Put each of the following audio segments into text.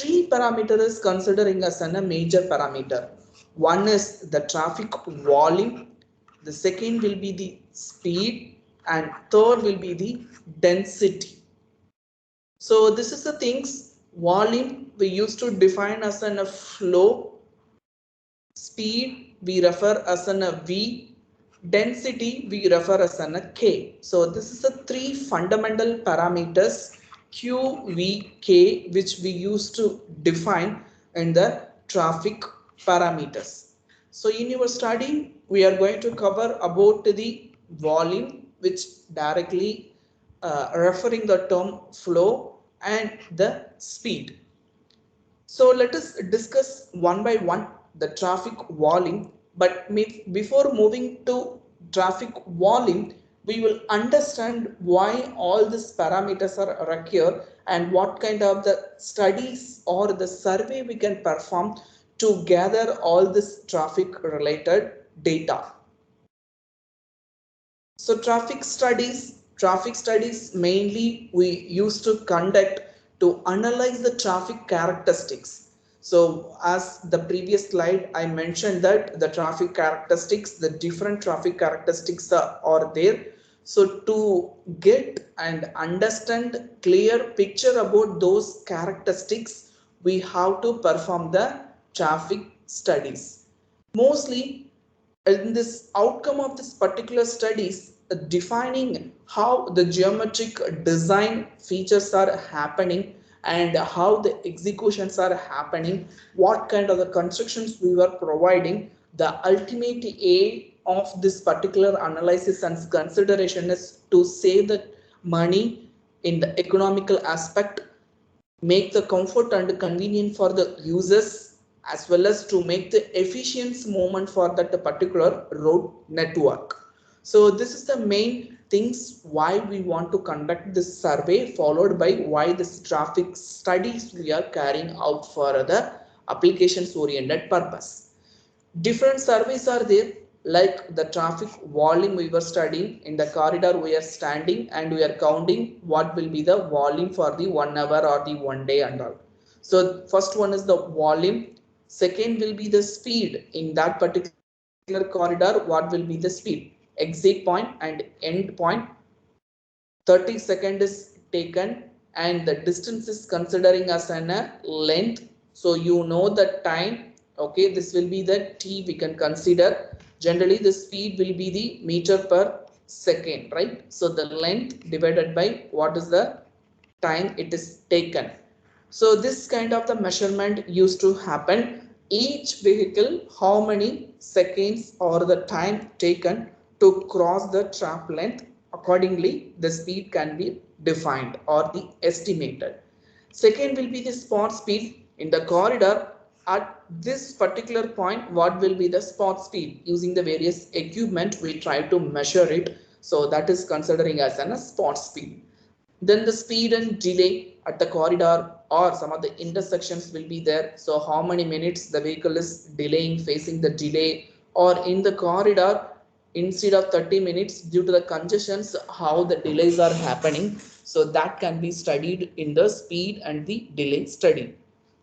three parameters is considering as a major parameter. One is the traffic volume, the second will be the speed, and third will be the density. So this is the things. Volume we used to define as a flow, speed we refer as a V, density we refer as a K. So this is the three fundamental parameters Q, V, K, which we used to define in the traffic parameters. So in your study we are going to cover about the volume, which directly referring the term flow, and the speed. So let us discuss one by one the traffic volume. But before moving to traffic volume, we will understand why all these parameters are required and what kind of the studies or the survey we can perform to gather all this traffic related data. So traffic studies mainly we used to conduct to analyze the traffic characteristics. So as the previous slide I mentioned that the traffic characteristics, the different traffic characteristics are there. So to get and understand clear picture about those characteristics, we have to perform the traffic studies. Mostly in this outcome of this particular studies, defining how the geometric design features are happening and how the executions are happening, what kind of the constructions we were providing. The ultimate aim of this particular analysis and consideration is to save the money in the economical aspect, make the comfort and convenient for the users, as well as to make the efficient movement for that particular road network. So this is the main things why we want to conduct this survey, followed by why this traffic studies we are carrying out for the applications oriented purpose. Different surveys are there, like the traffic volume we were studying. In the corridor we are standing and we are counting what will be the volume for the 1 hour or the 1 day and all. So first one is the volume, second will be the speed. In that particular corridor, what will be the speed, exit point and end point. 30 seconds is taken and the distance is considering as a length. So you know the time. Okay, this will be the T we can consider. Generally the speed will be the meter per second, right? So the length divided by what is the time it is taken. So this kind of the measurement used to happen. Each vehicle, how many seconds or the time taken to cross the track length, accordingly the speed can be defined or the estimated. Second will be the spot speed. In the corridor, at this particular point, what will be the spot speed? Using the various equipment we try to measure it, so that is considering as a spot speed. Then the speed and delay at the corridor or some of the intersections will be there. So how many minutes the vehicle is delaying, facing the delay, or in the corridor instead of 30 minutes due to the congestions, how the delays are happening. So that can be studied in the speed and the delay study.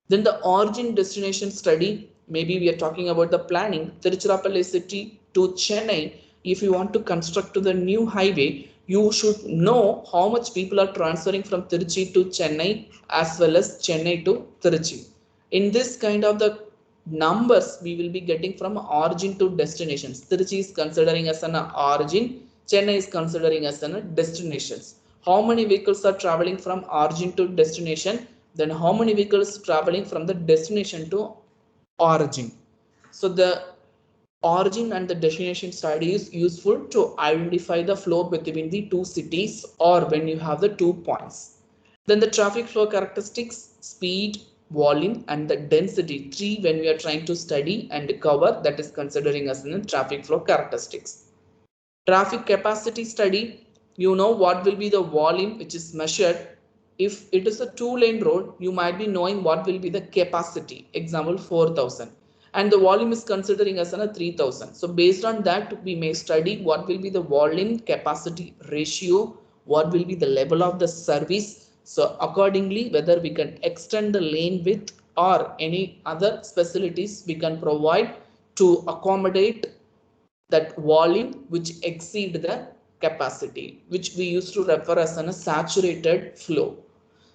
Then the origin destination study, maybe we are talking about the planning. Tiruchirappalli city to Chennai, if you want to construct to the new highway, you should know how much people are transferring from Tiruchi to Chennai as well as Chennai to Tiruchi. In this kind of the numbers we will be getting from origin to destinations. Tiruchi is considering as an origin, Chennai is considering as an destinations. How many vehicles are traveling from origin to destination? Then how many vehicles traveling from the destination to origin? So the origin and the destination study is useful to identify the flow between the two cities or when you have the 2 points. Then the traffic flow characteristics, speed, volume and the density, three when we are trying to study and cover, that is considering as in traffic flow characteristics. Traffic capacity study, you know what will be the volume which is measured. If it is a 2-lane road, you might be knowing what will be the capacity, example 4,000, and the volume is considering as a 3,000. So based on that we may study what will be the volume capacity ratio, what will be the level of the service. So accordingly, whether we can extend the lane width or any other facilities we can provide to accommodate that volume which exceed the capacity, which we used to refer as a saturated flow.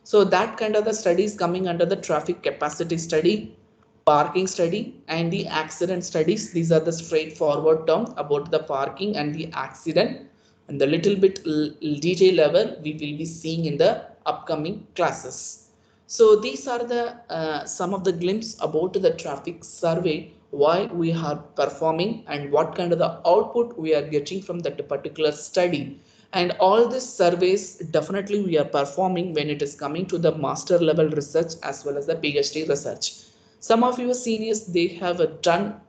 So that kind of the studies coming under the traffic capacity study, parking study, and the accident studies. These are the straightforward term about the parking and the accident, and the little bit detail level we will be seeing in the upcoming classes. So these are the some of the glimpse about the traffic survey, why we are performing and what kind of the output we are getting from that particular study. And all these surveys definitely we are performing when it is coming to the master level research as well as the PhD research. Some of your seniors, they have done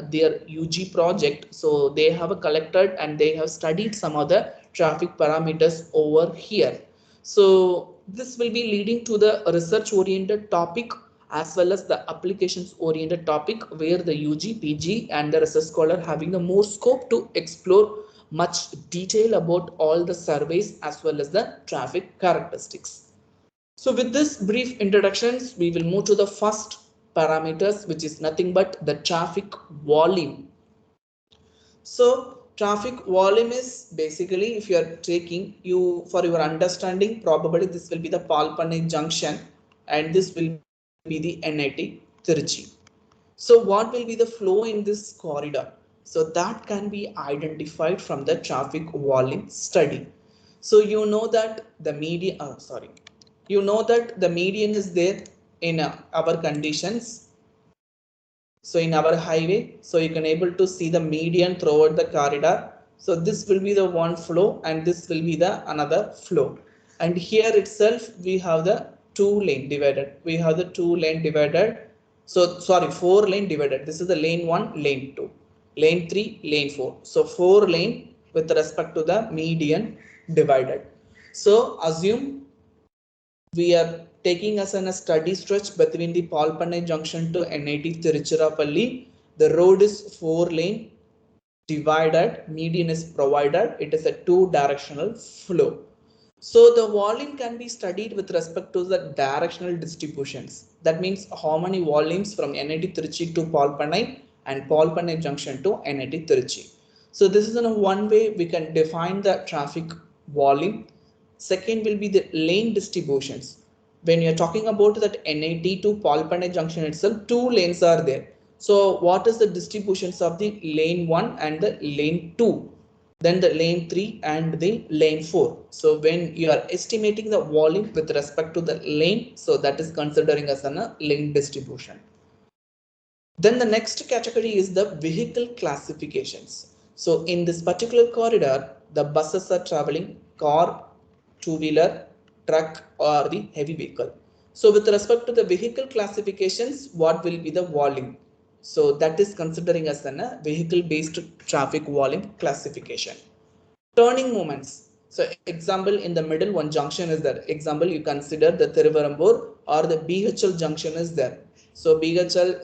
their UG project, so they have collected and they have studied some of the traffic parameters over here. So this will be leading to the research oriented topic as well as the applications oriented topic, where the UG, PG and the research scholar having the more scope to explore much detail about all the surveys as well as the traffic characteristics. So with this brief introductions, we will move to the first parameters, which is nothing but the traffic volume. So traffic volume is basically, if you are taking you for your understanding, probably this will be the Palpanai junction and this will be the NIT Tiruchi. So what will be the flow in this corridor? So that can be identified from the traffic volume study. So you know that the median, you know that the median is there in our conditions. So in our highway, so you can able to see the median throughout the corridor. So this will be the one flow and this will be the another flow. And here itself we have the two lane divided. We have the two lane divided. So sorry, four lane divided. This is the lane 1, lane 2, lane 3, lane 4. So 4 lane with respect to the median divided. So assume we are taking as a study stretch between the Palpanai junction to NIT Tiruchirappalli. The road is 4 lane divided, median is provided. It is a 2-directional flow. So the volume can be studied with respect to the directional distributions. That means how many volumes from NIT Tiruchi to Palpanai and Palpanai junction to NIT Tiruchi. So this is one way we can define the traffic volume. Second will be the lane distributions. When you're talking about that NIT to Palpanai junction itself, 2 lanes are there. So what is the distributions of the lane 1 and the lane 2? Then the lane 3 and the lane 4. So when you are estimating the volume with respect to the lane, so that is considering as a lane distribution. Then the next category is the vehicle classifications. So in this particular corridor, the buses are traveling car, two-wheeler, truck or the heavy vehicle. So with respect to the vehicle classifications, what will be the volume? So that is considering as a vehicle based traffic volume classification. Turning moments. So example, in the middle one junction is there. Example, you consider the Thiruvarambur or the BHL junction is there. So BHL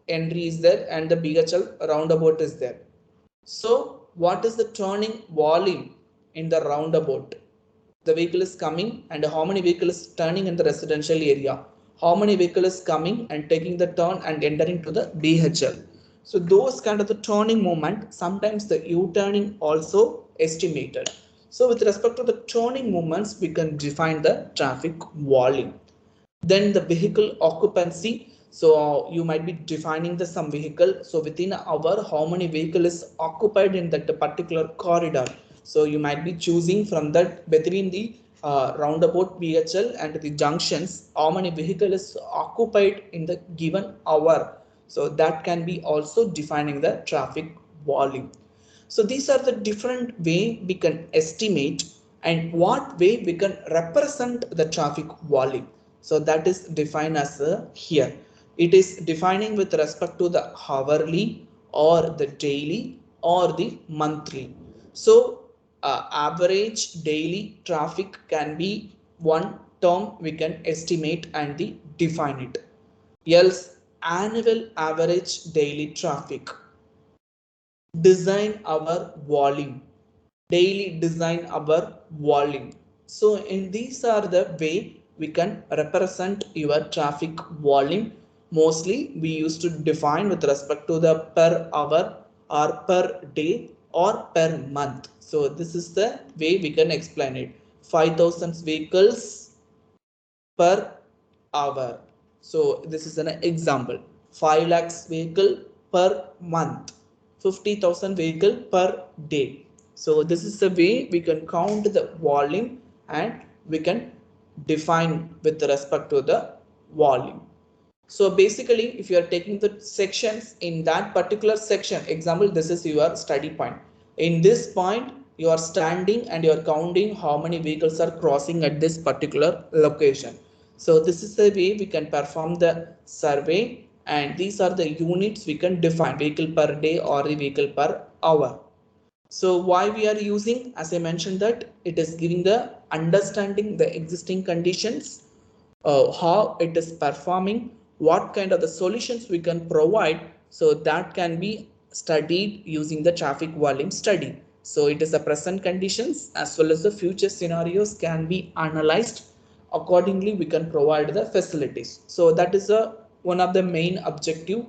entry is there and the BHL roundabout is there. So what is the turning volume in the roundabout? The vehicle is coming and how many vehicles turning in the residential area? How many vehicles coming and taking the turn and entering to the BHL? So those kind of the turning moment, sometimes the U-turning also estimated. So with respect to the turning moments, we can define the traffic volume. Then the vehicle occupancy. So you might be defining the some vehicle. So within an hour, how many vehicle is occupied in that particular corridor? So you might be choosing from that between the roundabout BHL and the junctions, how many vehicle is occupied in the given hour. So that can be also defining the traffic volume. So these are the different way we can estimate and what way we can represent the traffic volume. So that is defined as here. It is defining with respect to the hourly or the daily or the monthly. So average daily traffic can be one term we can estimate and define it. Else annual average daily traffic. Design our volume. Daily design our volume. So in these are the way we can represent your traffic volume. Mostly we used to define with respect to the per hour or per day or per month. So this is the way we can explain it. 5,000 vehicles per hour. So this is an example. 5 lakhs vehicle per month. 50,000 vehicle per day. So this is the way we can count the volume and we can define with respect to the volume. So basically, if you are taking the sections in that particular section, example, this is your study point. In this point, you are standing and you are counting how many vehicles are crossing at this particular location. So this is the way we can perform the survey, and these are the units we can define: vehicle per day or the vehicle per hour. So why we are using, as I mentioned, that it is giving the understanding the existing conditions, how it is performing, what kind of the solutions we can provide, so that can be studied using the traffic volume study. So it is the present conditions as well as the future scenarios can be analyzed. Accordingly we can provide the facilities. So that is a one of the main objective.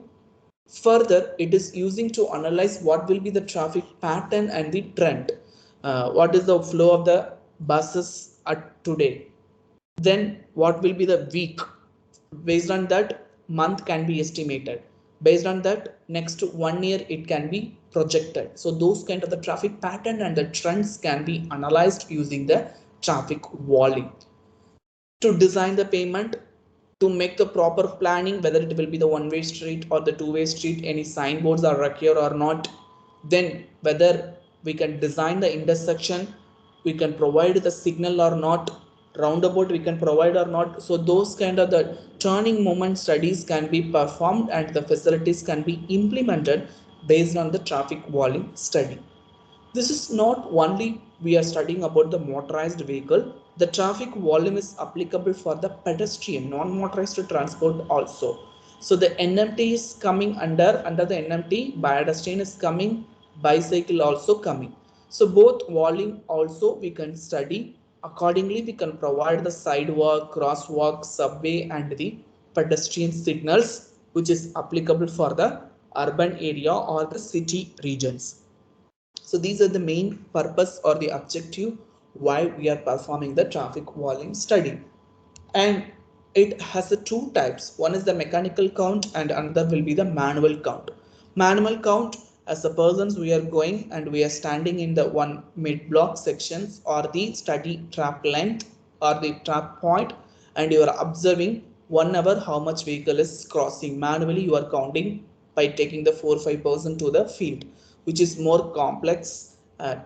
Further, it is using to analyze what will be the traffic pattern and the trend. What is the flow of the buses at today? Then what will be the week? Based on that, month can be estimated. Based on that, next 1 year it can be projected. So those kind of the traffic pattern and the trends can be analyzed using the traffic volume. To design the payment, to make the proper planning, whether it will be the one-way street or the two-way street, any signboards are required or not, then whether we can design the intersection, we can provide the signal or not, roundabout we can provide or not. So those kind of the turning moment studies can be performed and the facilities can be implemented based on the traffic volume study. This is not only we are studying about the motorized vehicle, the traffic volume is applicable for the pedestrian, non-motorized transport also. So the NMT is coming under the NMT, pedestrian is coming, bicycle also coming. So both volume also we can study. Accordingly, we can provide the sidewalk, crosswalk, subway and the pedestrian signals which is applicable for the urban area or the city regions. So these are the main purpose or the objective why we are performing the traffic volume study. And it has the two types. One is the mechanical count and another will be the manual count. Manual count, as the persons we are going and we are standing in the one mid block sections or the study trap length or the trap point, and you are observing 1 hour how much vehicle is crossing. Manually you are counting by taking the 4-5% to the field, which is more complex,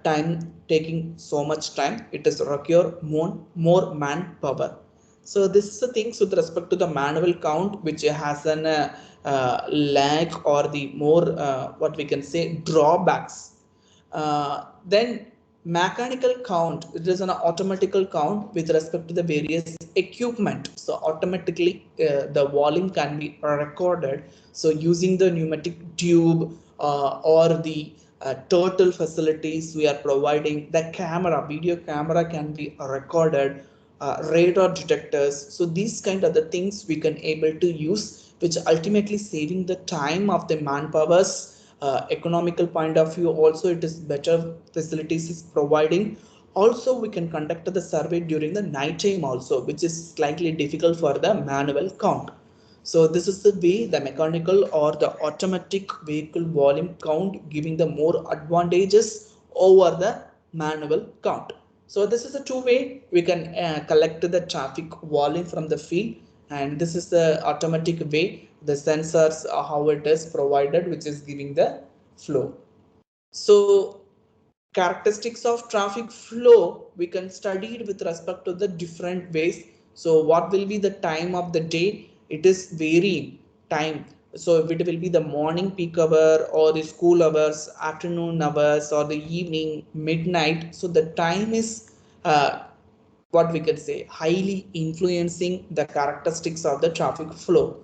time taking so much time. It is require more manpower. So this is the things with respect to the manual count, which has an lag or the more what we can say drawbacks. Then mechanical count, it is an automatical count with respect to the various equipment. So automatically the volume can be recorded. So using the pneumatic tube or the total facilities we are providing, the camera, video camera can be recorded, radar detectors. So these kind of the things we can able to use, which ultimately saving the time of the manpowers. Economical point of view also it is better facilities is providing. Also we can conduct the survey during the night time also, which is slightly difficult for the manual count. So this is the way the mechanical or the automatic vehicle volume count giving the more advantages over the manual count. So this is the two way we can collect the traffic volume from the field, and this is the automatic way, the sensors how it is provided, which is giving the flow. So characteristics of traffic flow we can study it with respect to the different ways. So what will be the time of the day? It is varying time. So if it will be the morning peak hour or the school hours, afternoon hours or the evening, midnight. So the time is what we can say highly influencing the characteristics of the traffic flow.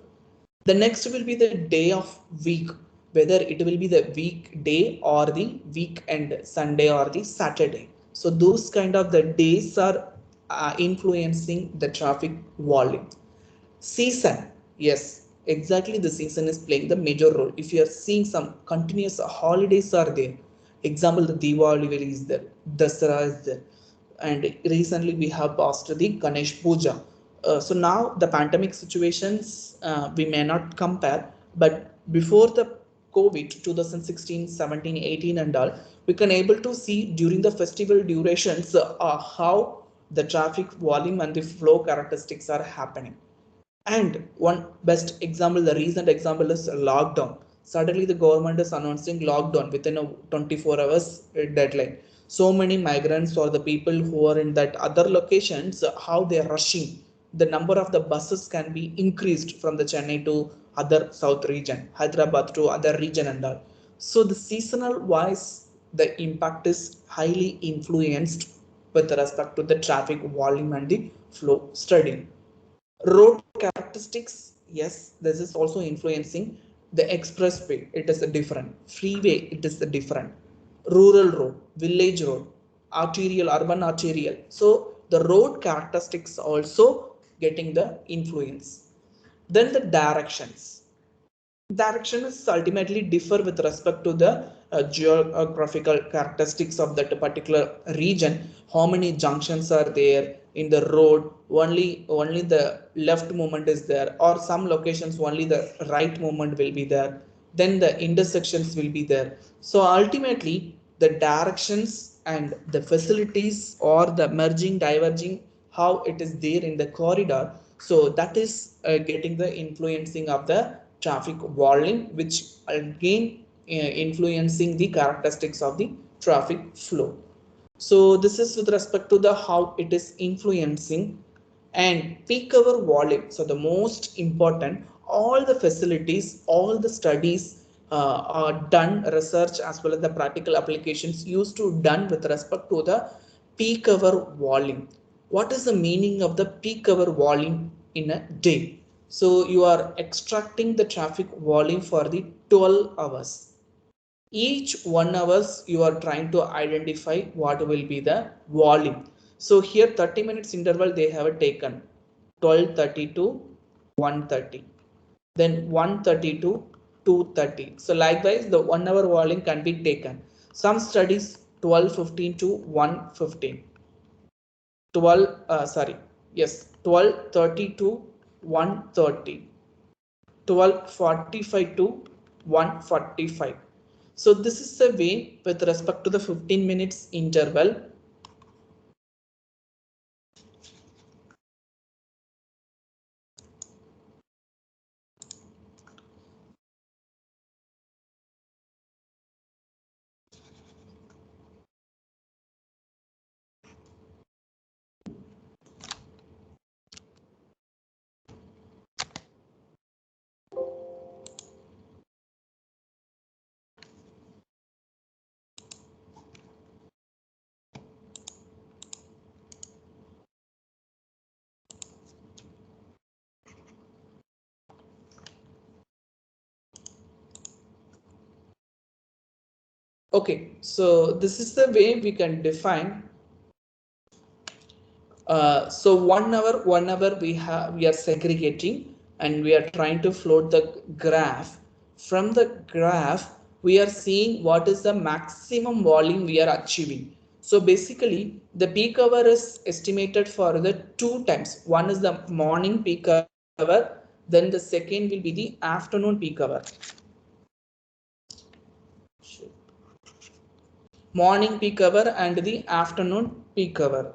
The next will be the day of week, whether it will be the weekday or the weekend, Sunday or the Saturday. So those kind of the days are influencing the traffic volume. Season, yes, exactly, the season is playing the major role. If you are seeing some continuous holidays are there, example the Diwali is there, Dasara is there, and recently we have passed the Ganesh Puja. So now the pandemic situations we may not compare, but before the COVID 2016, 17, 18 and all, we can able to see during the festival durations how the traffic volume and the flow characteristics are happening. And one best example, the recent example is lockdown. Suddenly, the government is announcing lockdown within a 24 hours deadline. So many migrants or the people who are in that other locations, how they are rushing. The number of the buses can be increased from the Chennai to other south region, Hyderabad to other region and all. So the seasonal wise, the impact is highly influenced with respect to the traffic volume and the flow study. Road characteristics, yes, this is also influencing. The expressway, it is a different. Freeway, it is a different. Rural road, village road, arterial, urban arterial. So the road characteristics also getting the influence. Then the directions, directions ultimately differ with respect to the geographical characteristics of that particular region. How many junctions are there in the road, only the left movement is there, or some locations only the right movement will be there, then the intersections will be there. So ultimately the directions and the facilities or the merging diverging, how it is there in the corridor, so that is getting the influencing of the traffic volume, which again influencing the characteristics of the traffic flow. So this is with respect to the how it is influencing. And peak hour volume, so the most important, all the facilities, all the studies are done, research as well as the practical applications used to done with respect to the peak hour volume. What is the meaning of the peak hour volume in a day? So you are extracting the traffic volume for the 12 hours. Each 1 hours you are trying to identify what will be the volume. So here 30 minutes interval they have taken, 12:30 to 1:30, then 1:30 to 2:30. So likewise the 1 hour volume can be taken. Some studies 12:15 to 1:15, 12 sorry, yes, 12:30 to 1:30, 12:45 to 1:45. So this is the way with respect to the 15 minutes interval. Okay, so this is the way we can define. So 1 hour we are segregating and we are trying to float the graph. From the graph we are seeing what is the maximum volume we are achieving. So basically the peak hour is estimated for the two times. One is the morning peak hour, then the second will be the afternoon peak hour. Morning peak hour and the afternoon peak hour.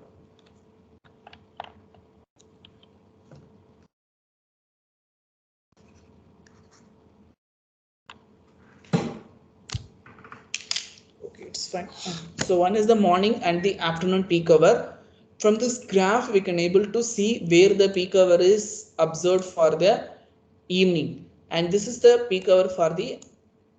Okay, it's fine. So one is the morning and the afternoon peak hour. From this graph we can able to see where the peak hour is observed for the evening, and this is the peak hour for the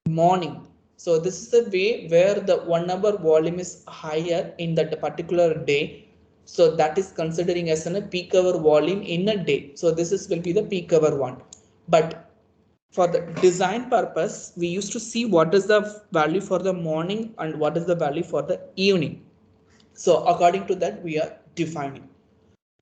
morning. So this is the way where the 1 hour volume is higher in that particular day. So that is considering as a peak hour volume in a day. So this is will be the peak hour one. But for the design purpose we used to see what is the value for the morning and what is the value for the evening. So according to that we are defining.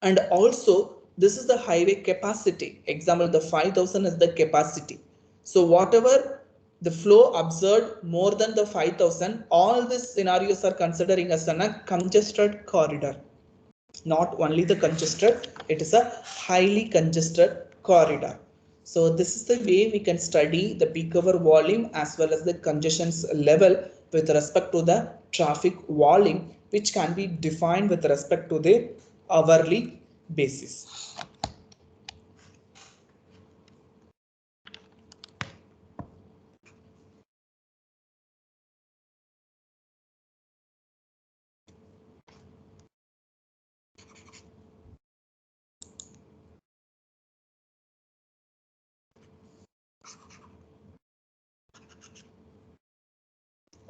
And also this is the highway capacity. Example, the 5000 is the capacity. So whatever the flow observed more than the 5000, all these scenarios are considering as a congested corridor. Not only the congested, it is a highly congested corridor. So this is the way we can study the peak hour volume as well as the congestions level with respect to the traffic volume, which can be defined with respect to the hourly basis.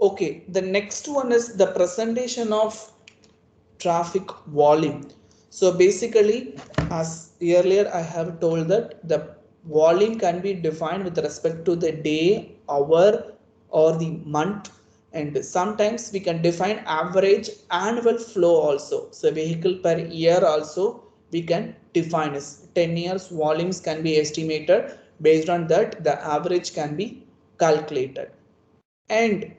Okay, the next one is the presentation of traffic volume. So basically, as earlier I have told that the volume can be defined with respect to the day, hour, or the month, and sometimes we can define average annual flow also. So vehicle per year also we can define as 10 years volumes can be estimated. Based on that, the average can be calculated. And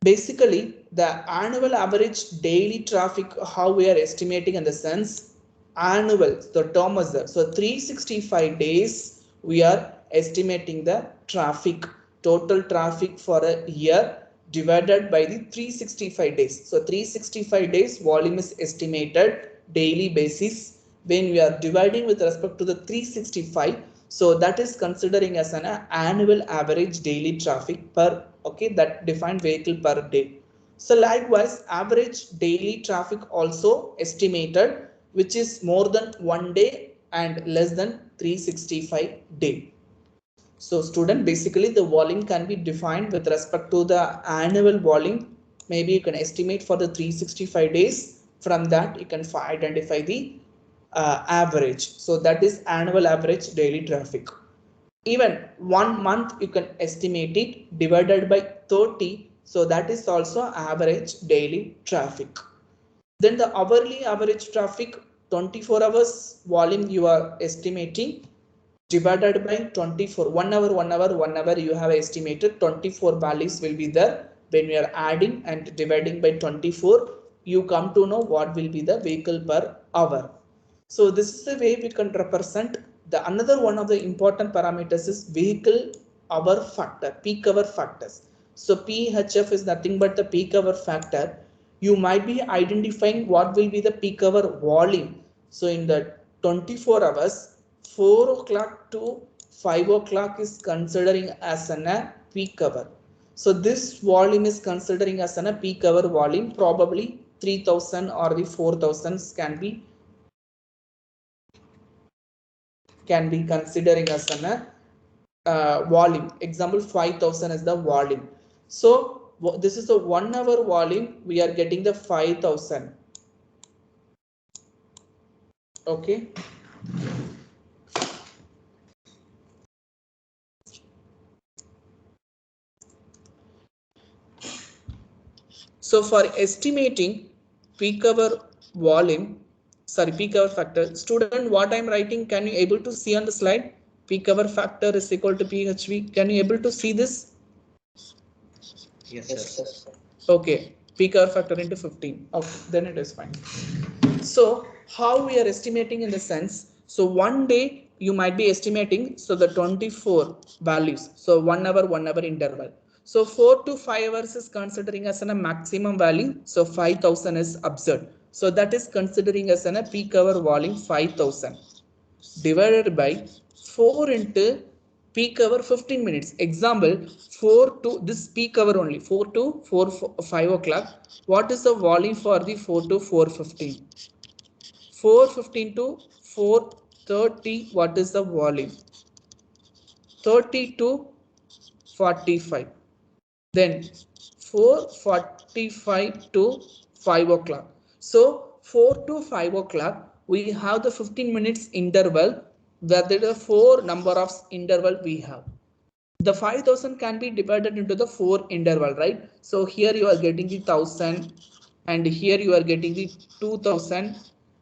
basically the annual average daily traffic, how we are estimating in the sense annual, the term is there. So 365 days we are estimating the traffic, total traffic for a year divided by the 365 days. So 365 days volume is estimated daily basis. When we are dividing with respect to the 365, so that is considering as an annual average daily traffic per, okay, that defined vehicle per day. So likewise average daily traffic also estimated, which is more than 1 day and less than 365 day. So student, basically the volume can be defined with respect to the annual volume. Maybe you can estimate for the 365 days. From that you can identify the average. So that is annual average daily traffic. Even 1 month you can estimate it divided by 30. So that is also average daily traffic. Then the hourly average traffic, 24 hours volume you are estimating divided by 24, 1 hour, 1 hour, 1 hour you have estimated 24 values will be there. When we are adding and dividing by 24, you come to know what will be the vehicle per hour. So this is the way we can represent. The another one of the important parameters is vehicle hour factor, peak hour factors. So PHF is nothing but the peak hour factor. You might be identifying what will be the peak hour volume. So in the 24 hours, 4 o'clock to 5 o'clock is considering as an a peak hour. So this volume is considering as an a peak hour volume. Probably 3000 or the 4000 can be considering as an volume. Example, 5000 is the volume. So this is the 1 hour volume. We are getting the 5000. Okay. So for estimating peak hour volume, sorry, peak hour factor, student, what I'm writing, can you able to see on the slide? Peak hour factor is equal to PHV. Can you able to see this? Yes, sir. Okay, peak hour factor into 15. Okay, then it is fine. So how we are estimating in the sense, so 1 day you might be estimating, so the 24 values, so 1 hour, 1 hour interval. So 4 to 5 hours is considering as a maximum value. So 5000 is observed. So that is considering as a peak hour volume 5000 divided by 4 into peak hour 15 minutes. Example, 4 to this peak hour only, 4 to 5 o'clock. What is the volume for the 4 to 4:15? 4:15 to 4:30, what is the volume? 30 to 45. Then 4:45 to 5 o'clock. So 4 to 5 o'clock, we have the 15 minutes interval, where there are 4 number of interval we have. The 5000 can be divided into the 4 interval, right? So here you are getting the 1000, and here you are getting the 2000,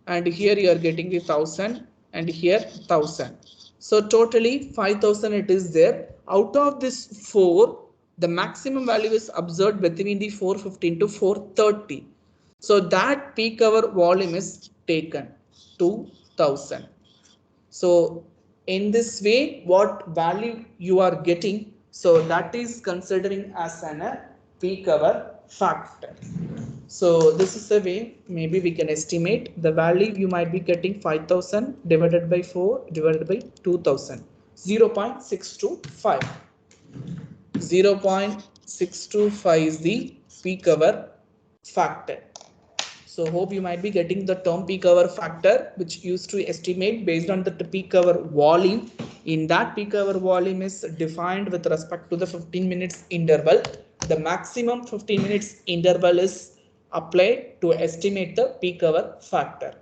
and here you are getting the 1000 and here 1000. So totally 5000 it is there. Out of this 4, the maximum value is observed between the 415 to 430. So that peak hour volume is taken 2000. So in this way what value you are getting, so that is considering as an a peak hour factor. So this is the way maybe we can estimate the value you might be getting 5000 divided by 4 divided by 2000, 0.625. 0.625 is the peak hour factor. So hope you might be getting the term peak hour factor, which used to estimate based on the peak hour volume. In that peak hour volume is defined with respect to the 15 minutes interval. The maximum 15 minutes interval is applied to estimate the peak hour factor.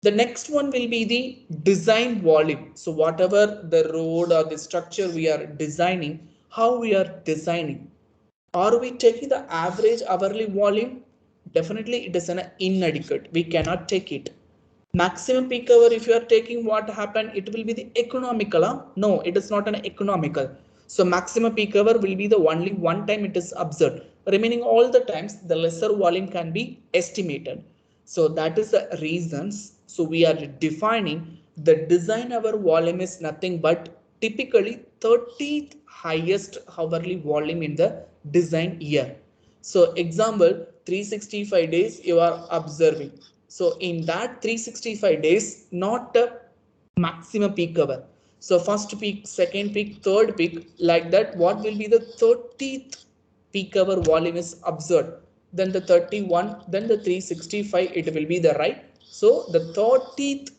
The next one will be the design volume. So whatever the road or the structure we are designing, how we are designing. Are we taking the average hourly volume? Definitely it is an inadequate. We cannot take it. Maximum peak hour, if you are taking what happened, it will be the economical. Huh? No, it is not an economical. So maximum peak hour will be the only one time it is observed. Remaining all the times, the lesser volume can be estimated. So that is the reasons. So we are defining the design hour volume is nothing but typically 30th highest hourly volume in the design year. So example 365 days you are observing. So in that 365 days, not a maximum peak hour. So first peak, second peak, third peak, like that. What will be the 30th peak hour volume is observed? Then the 31, then the 365, it will be the right. So the 30th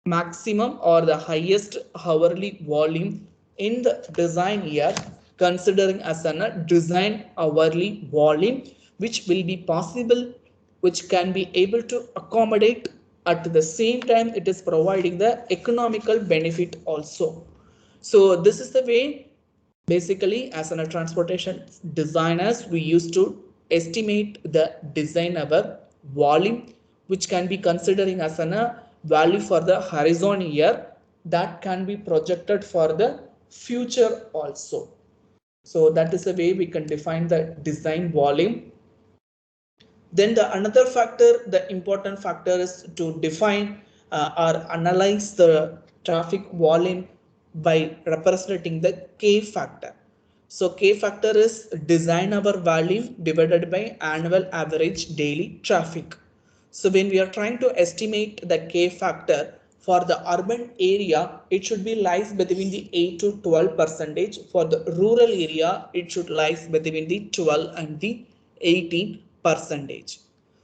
maximum or the highest hourly volume in the design year considering as a design hourly volume which will be possible, which can be able to accommodate at the same time it is providing the economical benefit also. So this is the way basically as a transportation designers we used to estimate the design hour volume which can be considering as a value for the horizon year that can be projected for the future also. So that is the way we can define the design volume. Then the another factor, the important factor is to define or analyze the traffic volume by representing the K factor. So K factor is design hour volume divided by annual average daily traffic. So when we are trying to estimate the K factor for the urban area, it should be lies between the 8 to 12 percentage. For the rural area, it should lies between the 12 and the 18 percentage.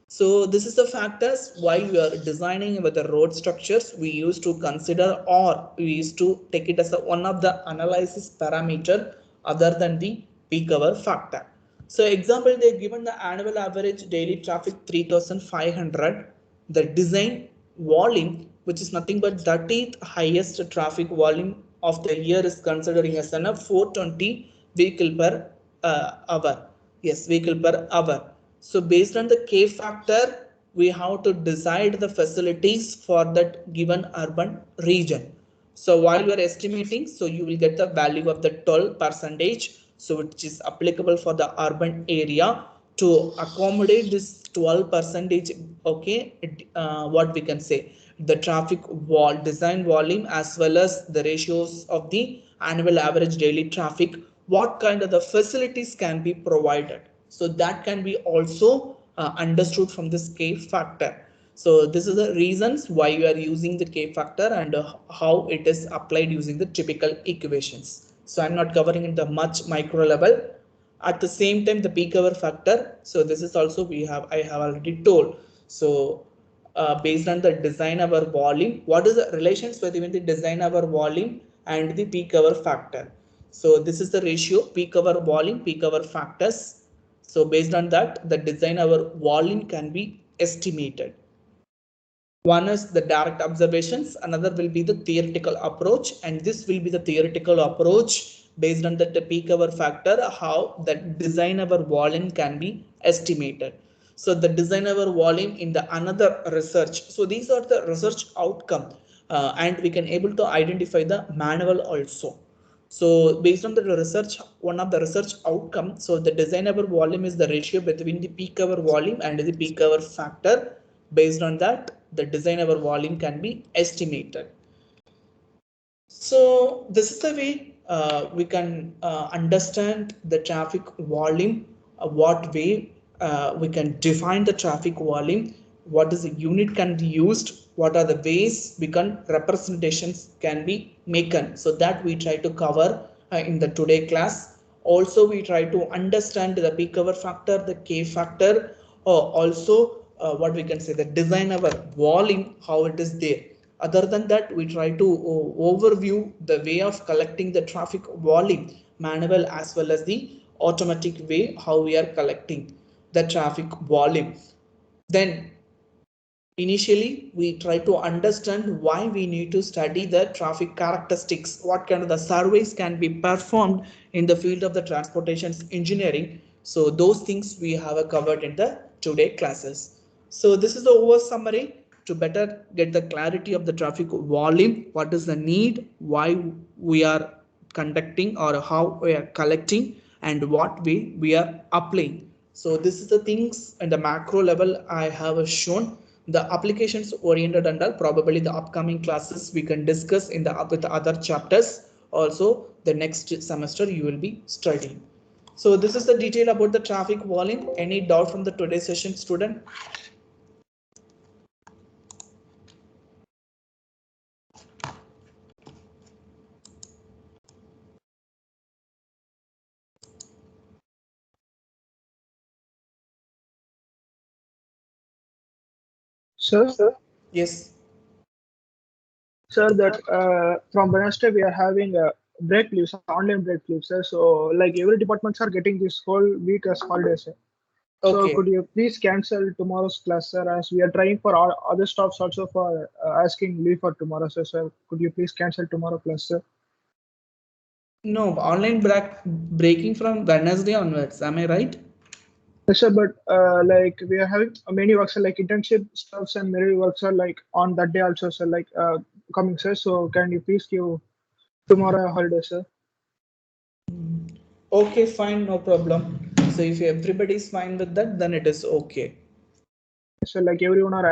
So this is the factors why we are designing with the road structures. We used to consider or we used to take it as a, one of the analysis parameter other than the peak hour factor. So example, they given the annual average daily traffic 3500, the design volume which is nothing but 30th highest traffic volume of the year is considering as an 420 vehicle per hour. Yes, vehicle per hour. So based on the K factor, we have to decide the facilities for that given urban region. So while we are estimating, so you will get the value of the 12 percentage, so which is applicable for the urban area to accommodate this 12 percentage. Okay, what we can say, the traffic wall design volume as well as the ratios of the annual average daily traffic, what kind of the facilities can be provided. So that can be also understood from this K factor. So this is the reasons why you are using the K factor and how it is applied using the typical equations. So I'm not covering in the much micro level. At the same time, the peak hour factor. So this is also I have already told. So based on the design hour volume, what is the relations between the design hour volume and the peak hour factor? So this is the ratio peak hour volume, peak hour factors. So based on that, the design hour volume can be estimated. One is the direct observations, another will be the theoretical approach, and this will be the theoretical approach based on the peak hour factor, how the design hour volume can be estimated. So the design our volume in the another research. So these are the research outcome, and we can able to identify the manual also. So based on the research, one of the research outcome, so the designable volume is the ratio between the peak hour volume and the peak hour factor. Based on that, the designable volume can be estimated. So this is the way we can understand the traffic volume, what way we can define the traffic volume, what is the unit can be used, what are the ways we can representations can be maken. So that we try to cover in the today class. Also we try to understand the peak hour factor, the K factor, also what we can say the design our volume, how it is there. Other than that, we try to overview the way of collecting the traffic volume, manual as well as the automatic way how we are collecting the traffic volume. Then initially we try to understand why we need to study the traffic characteristics, what kind of the surveys can be performed in the field of the transportation engineering. So those things we have covered in the today classes. So this is the over summary to better get the clarity of the traffic volume, what is the need, why we are conducting or how we are collecting, and what way we are applying. So this is the things at the macro level I have shown. The applications oriented and all, probably the upcoming classes we can discuss in the with the other chapters. Also the next semester you will be studying. So this is the detail about the traffic volume. Any doubt from the today's session, student? Sir, Yes. sir, that from Wednesday we are having break leaves, online break leaves, sir. So, like every departments are getting this whole week as holidays, sir. So, Okay. could you please cancel tomorrow's class, sir? As we are trying for all other staffs also for asking leave for tomorrow, sir. Sir, could you please cancel tomorrow class, sir? No, online breaking from Wednesday onwards. Am I right? Yes, sir. But like we are having many works, sir, like internship stuffs and many works are like on that day also, sir. Like coming, sir. So, can you please give tomorrow a holiday, sir? Okay, fine, no problem. So if everybody is fine with that, then it is okay. So, like everyone are